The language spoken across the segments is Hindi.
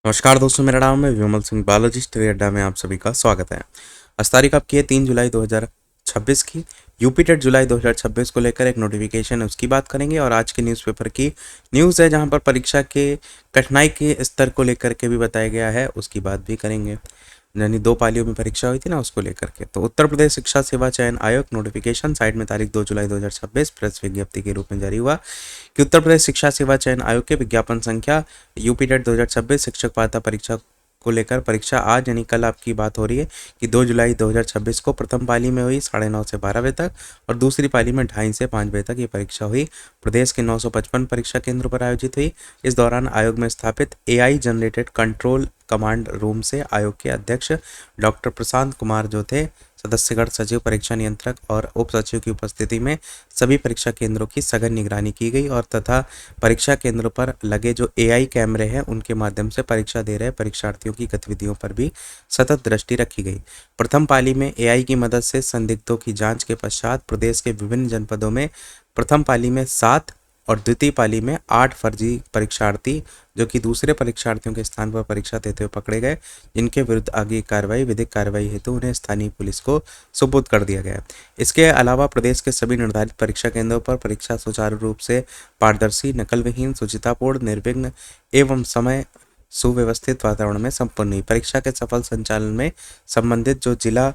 नमस्कार दोस्तों, मेरा नाम है विमल सिंह बालाजी। स्टडी अड्डा में आप सभी का स्वागत है। आज तारीख आपकी है 3 जुलाई 2026 की। यूपी टेट जुलाई 2026 को लेकर एक नोटिफिकेशन है, उसकी बात करेंगे। और आज के न्यूज़पेपर की न्यूज़ है जहां पर परीक्षा के कठिनाई के स्तर को लेकर के भी बताया गया है, उसकी बात भी करेंगे। यानी 2 पालियों में परीक्षा हुई थी ना, उसको लेकर के। तो उत्तर प्रदेश शिक्षा सेवा चयन आयोग नोटिफिकेशन साइट में तारीख 2 जुलाई 2026 प्रेस विज्ञप्ति के रूप में जारी हुआ कि उत्तर प्रदेश शिक्षा सेवा चयन आयोग के विज्ञापन संख्या यूपी टेट 2026 शिक्षक पात्रता परीक्षा को लेकर परीक्षा आज यानी कल आपकी बात हो रही है कि 2 जुलाई 2026 को प्रथम पाली में हुई 9:30 से 12 बजे तक और दूसरी पाली में 2:30 से 5 बजे तक ये परीक्षा हुई। प्रदेश के 955 परीक्षा केंद्रों पर आयोजित हुई। इस दौरान आयोग में स्थापित AI generated control command room से आयोग के अध्यक्ष डॉक्टर प्रशांत कुमार जो थे, सदस्यगण, सचिव, परीक्षा नियंत्रक और उप सचिव की उपस्थिति में सभी परीक्षा केंद्रों की सघन निगरानी की गई और तथा परीक्षा केंद्रों पर लगे जो एआई कैमरे हैं उनके माध्यम से परीक्षा दे रहे परीक्षार्थियों की गतिविधियों पर भी सतत दृष्टि रखी गई। प्रथम पाली में एआई की मदद से संदिग्धों की जांच के पश्चात प्रदेश के विभिन्न जनपदों में प्रथम पाली में 7 और द्वितीय पाली में 8 फर्जी परीक्षार्थी जो कि दूसरे परीक्षार्थियों के स्थान पर परीक्षा देते हुए पकड़े गए, जिनके विरुद्ध आगे कार्रवाई विधिक कार्रवाई हेतु उन्हें स्थानीय पुलिस को सुपुर्द कर दिया गया। इसके अलावा प्रदेश के सभी निर्धारित परीक्षा केंद्रों पर परीक्षा सुचारू रूप से पारदर्शी, नकल विहीन, शुचितापूर्ण, निर्विघ्न एवं समय सुव्यवस्थित वातावरण में संपन्न हुई। परीक्षा के सफल संचालन में संबंधित जो जिला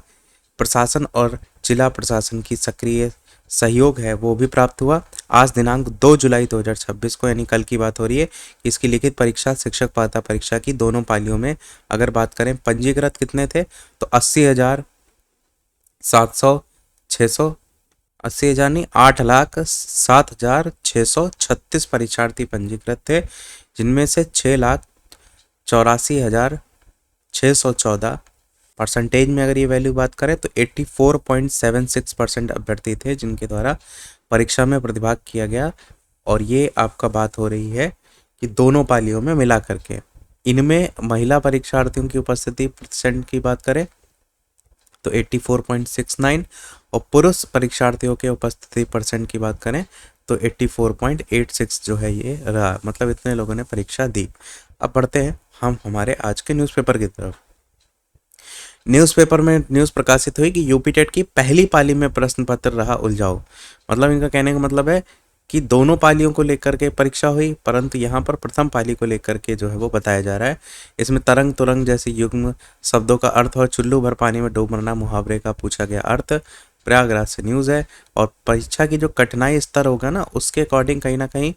प्रशासन और जिला प्रशासन की सक्रिय सहयोग है वो भी प्राप्त हुआ। आज दिनांक 2 जुलाई 2026 को यानी कल की बात हो रही है। इसकी लिखित परीक्षा शिक्षक पात्रता परीक्षा की दोनों पालियों में अगर बात करें, पंजीकृत कितने थे तो 80,700 600 80,000 नहीं, 8,07,636 परीक्षार्थी पंजीकृत थे, जिनमें से 6,84,614 परसेंटेज में अगर ये वैल्यू बात करें तो 84.76% अभ्यर्थी थे जिनके द्वारा परीक्षा में प्रतिभाग किया गया। और ये आपका बात हो रही है कि दोनों पालियों में मिला करके। इनमें महिला परीक्षार्थियों की उपस्थिति परसेंट की बात करें तो 84.69 और पुरुष परीक्षार्थियों के उपस्थिति परसेंट की बात करें तो 84.86 जो है ये रहा। मतलब इतने लोगों ने परीक्षा दी। अब बढ़ते हैं हम हमारे आज के न्यूज़पेपर की तरफ। न्यूज़पेपर में न्यूज़ प्रकाशित हुई कि यूपी टेट की पहली पाली में प्रश्न पत्र रहा उलझाऊ। मतलब इनका कहने का मतलब है कि दोनों पालियों को लेकर के परीक्षा हुई, परंतु यहाँ पर प्रथम पाली को लेकर के जो है वो बताया जा रहा है। इसमें तरंग तुरंग जैसे युग्म शब्दों का अर्थ और चुल्लू भर पानी में डूब मरना मुहावरे का पूछा गया अर्थ। प्रयागराज से न्यूज़ है। और परीक्षा की जो कठिनाई स्तर होगा ना, उसके अकॉर्डिंग कहीं ना कहीं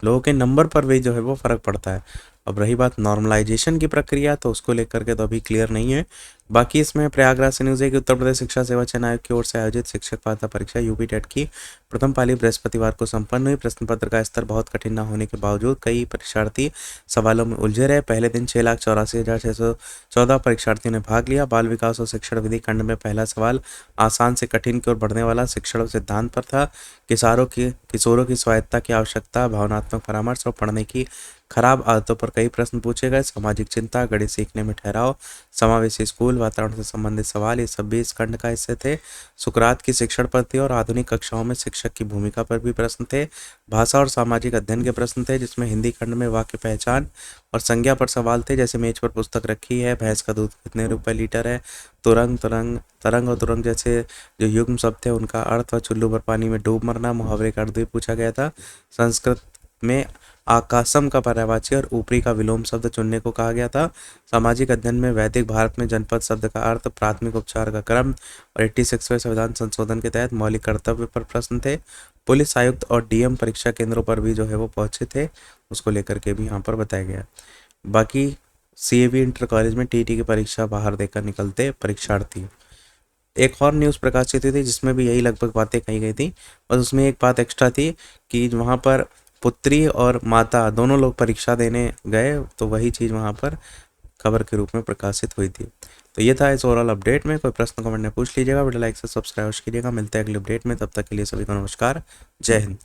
लोगों के नंबर पर भी जो है वो फर्क पड़ता है। अब रही बात नॉर्मलाइजेशन की प्रक्रिया, तो उसको लेकर के तो अभी क्लियर नहीं है। बाकी इसमें प्रयागराज से न्यूज़ है कि उत्तर प्रदेश शिक्षा सेवा चयन आयोग की ओर से आयोजित शिक्षक पात्रता परीक्षा यूपी टेट की प्रथम पाली बृहस्पतिवार को संपन्न हुई। प्रश्न पत्र का स्तर बहुत कठिन न होने के बावजूद कई परीक्षार्थी सवालों में उलझे रहे। पहले दिन 6,84,614 परीक्षार्थियों ने भाग लिया। बाल विकास और शिक्षण विधि खंड में पहला सवाल आसान से कठिन की ओर बढ़ने वाला शिक्षण सिद्धांत पर था। किशोरों की स्वायत्तता की आवश्यकता, भावनात्मक परामर्श और पढ़ने की खराब आदतों पर कई प्रश्न पूछे गए। सामाजिक चिंता, गणित सीखने में ठहराव, समावेशी स्कूल वातावरण से संबंधित सवाल, ये सब भी इस खंड का हिस्से थे। सुकरात की शिक्षण पद्धति और आधुनिक कक्षाओं में शिक्षक की भूमिका पर भी प्रश्न थे। भाषा और सामाजिक अध्ययन के प्रश्न थे, जिसमें हिंदी खंड में वाक्य पहचान और संज्ञा पर सवाल थे, जैसे मेज पर पुस्तक रखी है, भैंस का दूध कितने रुपए लीटर है, तरंग और तुरंग जैसे जो युग्म शब्द थे उनका अर्थ और चुल्लू भर पानी में डूब मरना मुहावरे का अर्थ भी पूछा गया था। संस्कृत में आकाशम का पर्यायवाची और ऊपरी का विलोम शब्द चुनने को कहा गया था। सामाजिक अध्ययन में वैदिक भारत में जनपद शब्द का अर्थ, प्राथमिक उपचार का क्रम और 86वें संविधान संशोधन के तहत मौलिक कर्तव्य पर प्रश्न थे। पुलिस आयुक्त और डीएम परीक्षा केंद्रों पर भी जो है वो पहुंचे थे, उसको लेकर के भी यहाँ पर बताया गया। बाकी सीएबी इंटर कॉलेज में टीटी की परीक्षा बाहर देकर निकलते परीक्षार्थी। एक और न्यूज़ प्रकाशित हुई थी जिसमें भी यही लगभग बातें कही गई थी, और उसमें एक बात एक्स्ट्रा थी कि वहाँ पर पुत्री और माता दोनों लोग परीक्षा देने गए, तो वही चीज़ वहाँ पर खबर के रूप में प्रकाशित हुई थी। तो ये था इस ओवरऑल अपडेट में। कोई प्रश्न कमेंट में पूछ लीजिएगा, वीडियो लाइक से सब्सक्राइब कीजिएगा। मिलते हैं अगले अपडेट में, तब तक के लिए सभी को नमस्कार, जय हिंद।